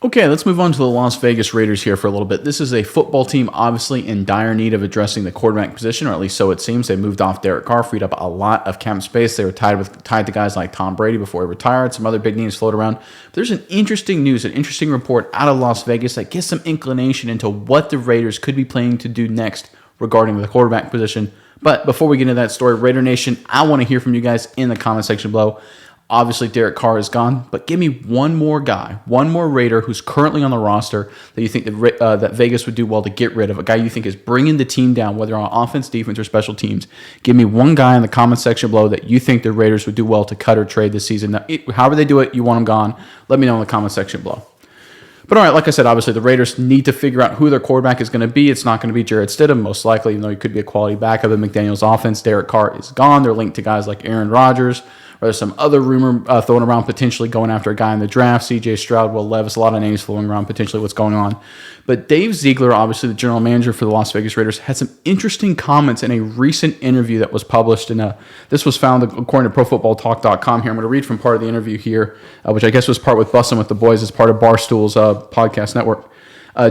Okay, let's move on to the Las Vegas Raiders here for a little bit. This is a football team obviously in dire need of addressing the quarterback position, or at least so it seems. They moved off Derek Carr, freed up a lot of cap space. They were tied to guys like Tom Brady before he retired. Some other big names float around. But there's an interesting report out of Las Vegas that gives some inclination into what the Raiders could be planning to do next regarding the quarterback position. But before we get into that story, Raider Nation, I want to hear from you guys in the comment section below. Obviously, Derek Carr is gone, but give me one more guy, one more Raider who's currently on the roster that you think that Vegas would do well to get rid of, a guy you think is bringing the team down, whether on offense, defense, or special teams. Give me one guy in the comment section below that you think the Raiders would do well to cut or trade this season. Now, however they do it, you want them gone, let me know in the comment section below. But all right, like I said, obviously the Raiders need to figure out who their quarterback is going to be. It's not going to be Jarrett Stidham, most likely, even though he could be a quality backup in McDaniel's offense. Derek Carr is gone. They're linked to guys like Aaron Rodgers. Or there's some other rumor thrown around potentially going after a guy in the draft, C.J. Stroud, Will Levis, a lot of names flowing around potentially what's going on. But Dave Ziegler, obviously the general manager for the Las Vegas Raiders, had some interesting comments in a recent interview that was published. And this was found according to ProFootballTalk.com here. I'm going to read from part of the interview here, which I guess was part with Bussin' with the Boys as part of Barstool's podcast network.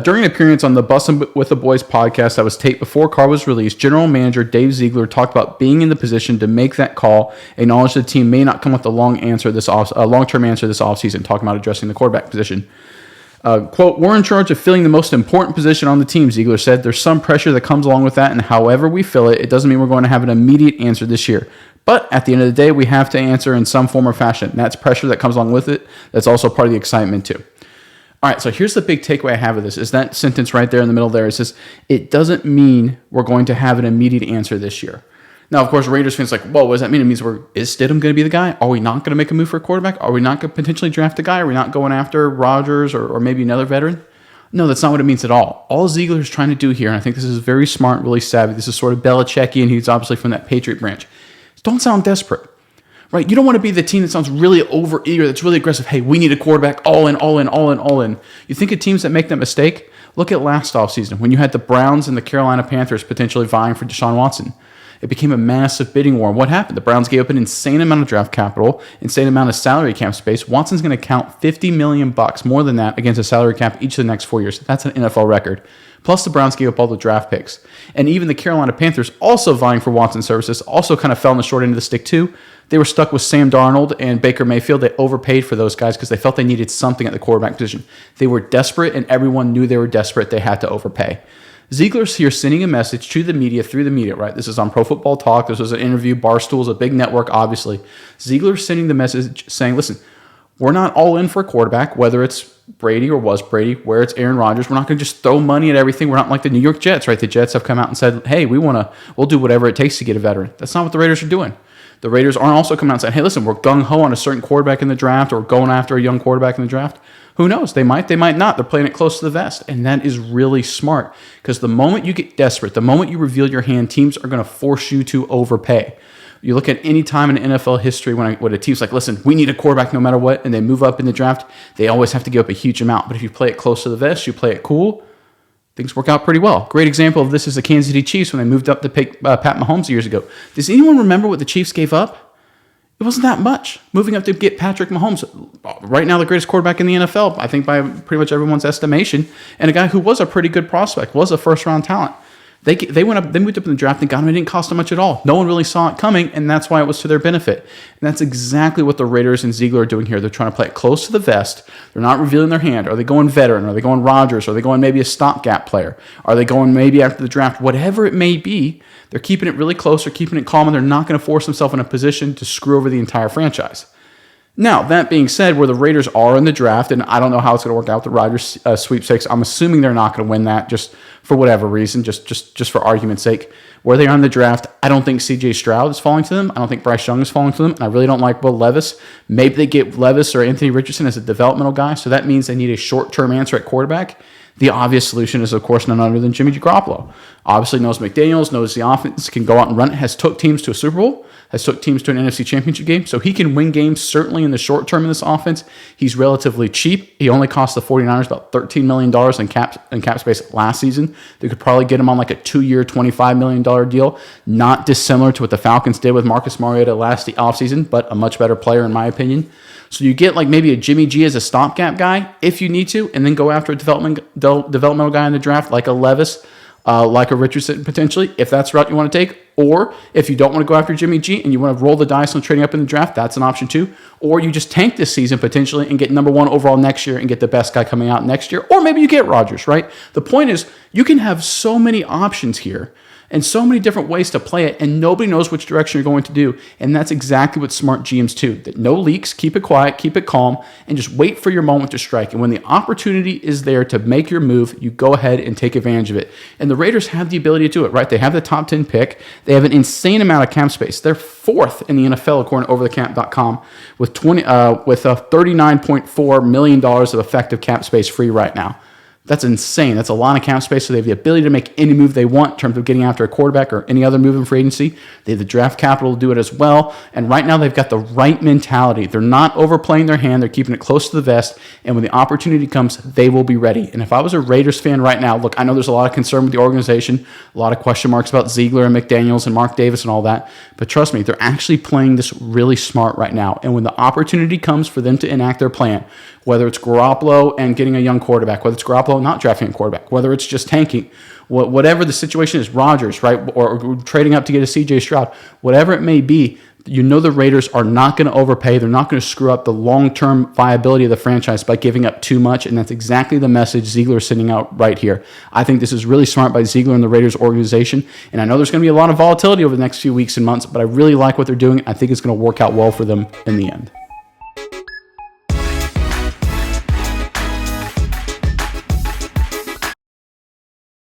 During an appearance on the Bussin' with the Boys podcast that was taped before Carr was released, General Manager Dave Ziegler talked about being in the position to make that call, acknowledged the team may not come with a long-term answer this offseason, talking about addressing the quarterback position. Quote, we're in charge of filling the most important position on the team, Ziegler said. There's some pressure that comes along with that, and however we fill it, it doesn't mean we're going to have an immediate answer this year. But at the end of the day, we have to answer in some form or fashion. And that's pressure that comes along with it. That's also part of the excitement too. All right, so here's the big takeaway I have of this, is that sentence right there in the middle there. It says, it doesn't mean we're going to have an immediate answer this year. Now, of course, Raiders fans are like, whoa, what does that mean? It means is Stidham going to be the guy? Are we not going to make a move for a quarterback? Are we not going to potentially draft a guy? Are we not going after Rodgers or maybe another veteran? No, that's not what it means at all. All Ziegler is trying to do here, and I think this is very smart, really savvy. This is sort of Belichickian. He's obviously from that Patriot branch. Don't sound desperate. Right, you don't want to be the team that sounds really over-eager, that's really aggressive. Hey, we need a quarterback, all in, all in, all in, all in. You think of teams that make that mistake? Look at last offseason when you had the Browns and the Carolina Panthers potentially vying for Deshaun Watson. It became a massive bidding war. What happened? The Browns gave up an insane amount of draft capital, insane amount of salary cap space. Watson's going to count $50 million, more than that, against a salary cap each of the next 4 years. That's an NFL record. Plus, the Browns gave up all the draft picks. And even the Carolina Panthers, also vying for Watson's services, also kind of fell in the short end of the stick too. They were stuck with Sam Darnold and Baker Mayfield. They overpaid for those guys because they felt they needed something at the quarterback position. They were desperate, and everyone knew they were desperate. They had to overpay. Ziegler's here sending a message to the media through the media, right? This is on Pro Football Talk. This was an interview. Barstool's a big network, obviously. Ziegler's sending the message saying, listen, we're not all in for a quarterback, whether it's Brady or was Brady, where it's Aaron Rodgers. We're not going to just throw money at everything. We're not like the New York Jets, right? The Jets have come out and said, hey, we'll do whatever it takes to get a veteran. That's not what the Raiders are doing. The Raiders aren't also coming out and saying, hey, listen, we're gung-ho on a certain quarterback in the draft or going after a young quarterback in the draft. Who knows? They might not. They're playing it close to the vest. And that is really smart because the moment you get desperate, the moment you reveal your hand, teams are going to force you to overpay. You look at any time in NFL history when a team's like, listen, we need a quarterback no matter what, and they move up in the draft, they always have to give up a huge amount. But if you play it close to the vest, you play it cool, things work out pretty well. Great example of this is the Kansas City Chiefs when they moved up to pick Pat Mahomes years ago. Does anyone remember what the Chiefs gave up? It wasn't that much. Moving up to get Patrick Mahomes, right now the greatest quarterback in the NFL, I think by pretty much everyone's estimation, and a guy who was a pretty good prospect, was a first-round talent. They moved up in the draft and got him. It didn't cost them much at all. No one really saw it coming, and that's why it was to their benefit. And that's exactly what the Raiders and Ziegler are doing here. They're trying to play it close to the vest. They're not revealing their hand. Are they going veteran? Are they going Rodgers? Are they going maybe a stopgap player? Are they going maybe after the draft? Whatever it may be, they're keeping it really close. They're keeping it calm, and they're not going to force themselves in a position to screw over the entire franchise. Now, that being said, where the Raiders are in the draft, and I don't know how it's going to work out with the Rodgers sweepstakes, I'm assuming they're not going to win that just for whatever reason, just for argument's sake. Where they are in the draft, I don't think C.J. Stroud is falling to them. I don't think Bryce Young is falling to them. And I really don't like Will Levis. Maybe they get Levis or Anthony Richardson as a developmental guy, so that means they need a short-term answer at quarterback. The obvious solution is, of course, none other than Jimmy Garoppolo. Obviously knows McDaniels, knows the offense, can go out and run it, has took teams to a Super Bowl, has took teams to an NFC Championship game, so he can win games certainly in the short term in this offense. He's relatively cheap. He only cost the 49ers about $13 million in cap space last season. They could probably get him on like a 2-year, $25 million deal, not dissimilar to what the Falcons did with Marcus Mariota last offseason, but a much better player in my opinion. So you get like maybe a Jimmy G as a stopgap guy if you need to, and then go after a developmental guy in the draft like a Levis, like a Richardson potentially, if that's the route you want to take. Or if you don't want to go after Jimmy G and you want to roll the dice on trading up in the draft, that's an option too. Or you just tank this season potentially and get number 1 overall next year and get the best guy coming out next year. Or maybe you get Rodgers, right? The point is you can have so many options here and so many different ways to play it, and nobody knows which direction you're going to do. And that's exactly what smart GMs do. That no leaks, keep it quiet, keep it calm, and just wait for your moment to strike. And when the opportunity is there to make your move, you go ahead and take advantage of it. And the Raiders have the ability to do it, right? They have the top 10 pick. They have an insane amount of cap space. They're 4th in the NFL according to overthecap.com with $39.4 million of effective cap space free right now. That's insane. That's a lot of cap space, so they have the ability to make any move they want in terms of getting after a quarterback or any other move in free agency. They have the draft capital to do it as well, and right now they've got the right mentality. They're not overplaying their hand. They're keeping it close to the vest, and when the opportunity comes, they will be ready. And if I was a Raiders fan right now, look, I know there's a lot of concern with the organization, a lot of question marks about Ziegler and McDaniels and Mark Davis and all that, but trust me, they're actually playing this really smart right now, and when the opportunity comes for them to enact their plan, whether it's Garoppolo and getting a young quarterback, whether it's Garoppolo not drafting a quarterback, whether it's just tanking, whatever the situation is, Rodgers, right, or trading up to get a CJ Stroud, whatever it may be, you know the Raiders are not going to overpay. They're not going to screw up the long-term viability of the franchise by giving up too much, and that's exactly the message Ziegler is sending out right here. I think this is really smart by Ziegler and the Raiders organization, and I know there's going to be a lot of volatility over the next few weeks and months, but I really like what they're doing. I think it's going to work out well for them in the end.